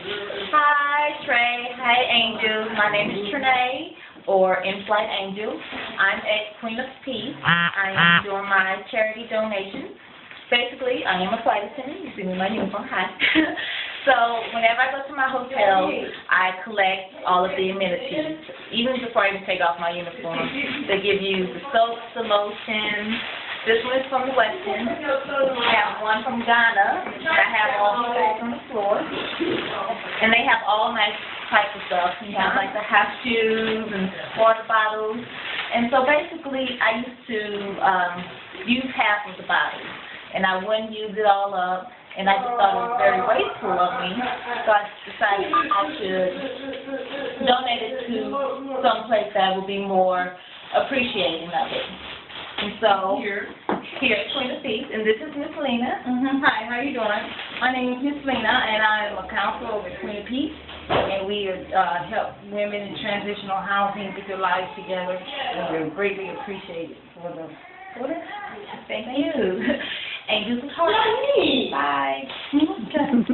Hi, Trey. Hi, Angels. My name is Trinea, or In-Flight Angel. I'm a Queen of Peace. I am doing my charity donations. Basically, I am a flight attendant. You see me in my uniform. Hi. So, whenever I go to my hotel, I collect all of the amenities. Even before I even take off my uniform, they give you the soaps, the lotions. This one is from the Westin. I have one from Ghana. I have all the clothes on the floor. And they have all nice types of stuff. You have like the half shoes and water bottles. And so basically, I used to use half of the bottles. And I wouldn't use it all up. And I just thought it was very wasteful of me. So I decided I should donate it to some place that would be more appreciating of it. And so, here at Queen of Peace, and this is Miss Lena. Hi, how are you doing? My name is Miss Lena, and I am a counselor over at Queen of Peace, and we help women in transitional housing get their lives together, and we're greatly appreciated for the Thank you. Angels of Heart. Bye. Good.